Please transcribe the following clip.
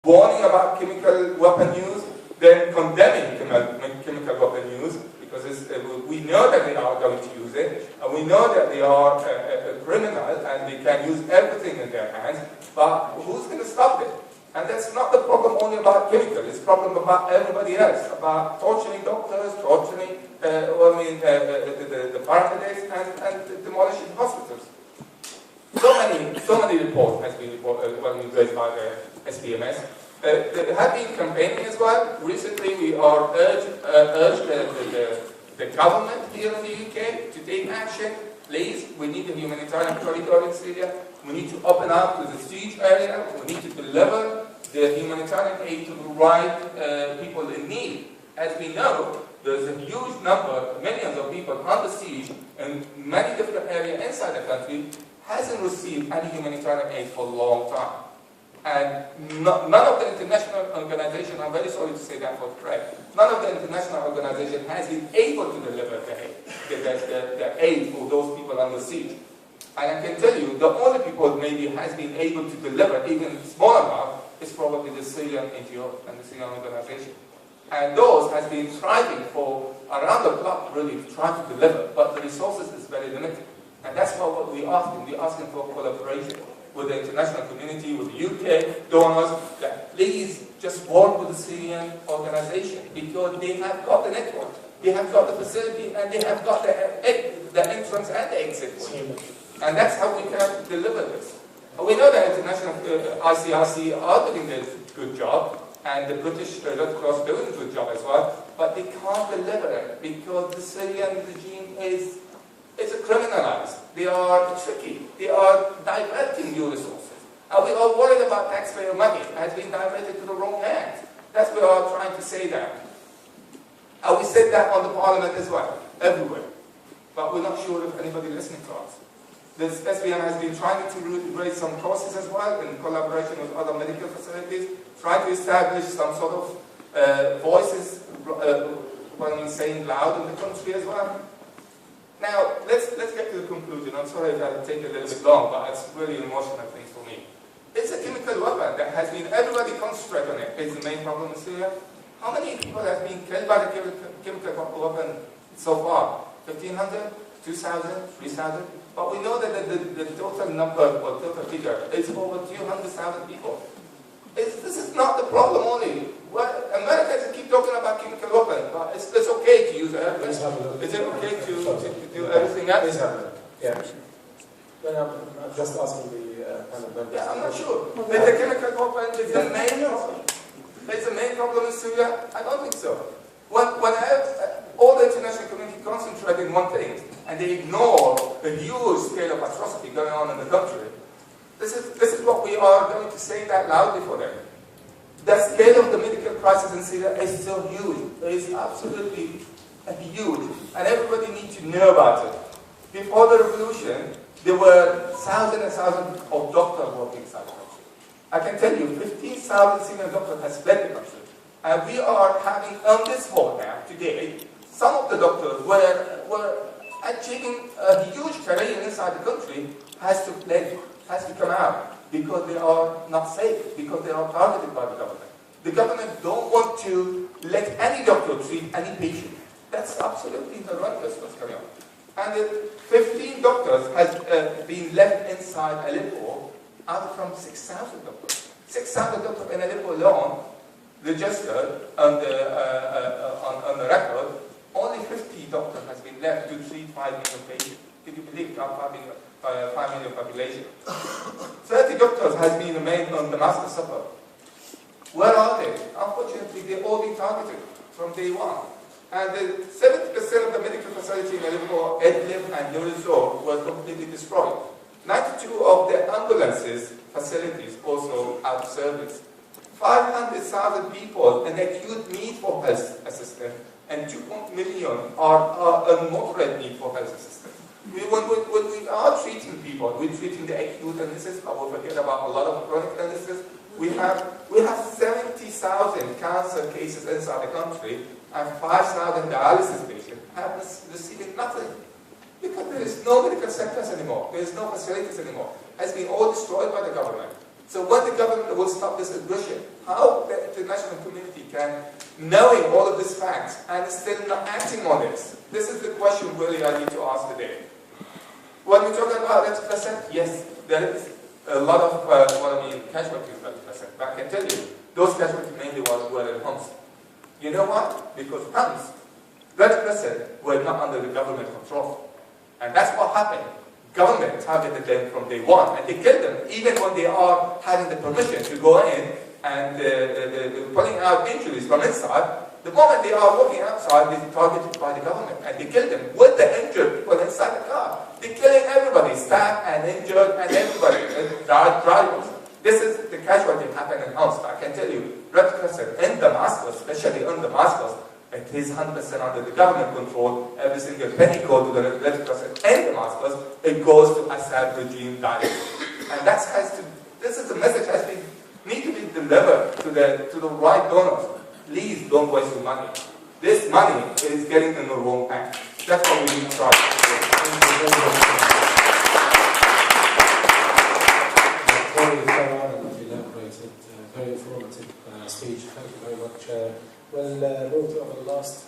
warning about chemical weapon use, then condemning chemical weapon use, because we know that they are going to use it, and we know that they are criminal, and they can use everything in their hands, but who's going to stop it? And that's not the problem only about chemical, it's a problem about everybody else, about torturing doctors, torturing the paramedics, and demolishing hospitals. So many reports has been raised by the SPMS. There have been campaigning as well. Recently, we are urged the government here in the UK to take action. Please, we need a humanitarian corridor in Syria. We need to open up to the siege area. We need to deliver the humanitarian aid to the right people in need. As we know, there's a huge number, millions of people under siege in many different areas inside the country, hasn't received any humanitarian aid for a long time. And none of the international organizations, I'm very sorry to say that for Craig, none of the international organizations has been able to deliver the aid for those people under siege. And I can tell you, the only people maybe has been able to deliver even small amount is probably the Syrian NGO and the Syrian organization. And those has been striving for around the clock really to try to deliver, but the resources is very limited. And that's what we're asking. We're asking for collaboration with the international community, with the UK donors, that please just work with the Syrian organization, because they have got the network, they have got the facility, and they have got the entrance and the exit. And that's how we can deliver this. We know that international ICRC are doing a good job, and the British Red Cross doing a good job as well, but they can't deliver it because the Syrian regime is criminalized. They are tricky. They are diverting new resources. And we are worried about taxpayer money. It has been diverted to the wrong hands. That's why we are trying to say that. And we said that on the Parliament as well, everywhere. But we're not sure if anybody listening to us. The SPM has been trying to raise some courses as well in collaboration with other medical facilities, trying to establish some sort of voices saying loud in the country as well. Now, let's get to the conclusion. I'm sorry if that'll take a little bit long, but it's really an emotional thing for me. It's a chemical weapon that has been, everybody concentrate on it. It's the main problem in Syria. How many people have been killed by the chemical weapon so far? 1,500, 2,000, 3,000? But we know that the total number, or total figure, is over 200,000 people. This is not the problem only. Americans keep talking about chemical weapons, but it's okay to use everything. Is it okay to do everything else? Yeah. I'm just asking the panel members. Yeah, I'm not sure. Is the chemical weapon is the main problem? Is the main problem in Syria? I don't think so. When all the international community concentrate in one thing, and they ignore the huge scale of atrocity going on in the country, this is what we are going to say that loudly for them. The scale of the medical crisis in Syria is so huge. It is absolutely huge. And everybody needs to know about it. Before the revolution, there were thousands and thousands of doctors working inside the country. I can tell you, 15,000 senior doctors have fled the country. And we are having on this hall now, today, some of the doctors were achieving a huge career inside the country, has to fled, has to come out, because they are not safe, because they are targeted by the government. The government don't want to let any doctor treat any patient. That's absolutely horrendous what's going on. And 15 doctors has been left inside Aleppo out from 6,000 doctors. 6,000 doctors in Aleppo alone, registered on the record, only 50 doctors has been left to treat 5 million patients. Can you believe our 5 million population? 30 doctors has been remained on the master supper. Where are they? Unfortunately, they've all been targeted from day one. And 70% of the medical facility in Aleppo, Idlib, and Deir ez-Zor were completely destroyed. 92 of the ambulances facilities also out of service. 500,000 people in acute need for health assistance, and 2 million are in moderate need for health assistance. When we are treating people, we're treating the acute illnesses, but we forget about a lot of chronic illnesses. We have 70,000 cancer cases inside the country, and 5,000 dialysis patients have receiving nothing. Because there is no medical centers anymore. There is no facilities anymore. It's been all destroyed by the government. So when the government will stop this aggression, how the international community can, knowing all of these facts and still not acting on this? This is the question really I need to ask today. When we talk about 30%, yes, there is a lot of casualties 30%. But I can tell you, those casualties mainly were in Homs. You know what? Because Homs, 30% were not under the government control. And that's what happened. Government targeted them from day one, and they killed them, even when they are having the permission to go in and pulling out injuries from inside. The moment they are walking outside, they're targeted by the government, and they kill them with the injured people inside the car. They're killing everybody, staff and injured and everybody, drivers. This is the casualty happened in Homs. I can tell you, Red Crescent in Damascus, especially in Damascus, it is 100% under the government control. Every single penny goes to the Red Crescent in Damascus, it goes to Assad regime directly. And this is the message that need to be delivered to the right donors. Please don't waste your money. This money is getting in the wrong hands. That's what we need to try. Very thorough and elaborated, very informative speech. Thank you very much. We'll move to our last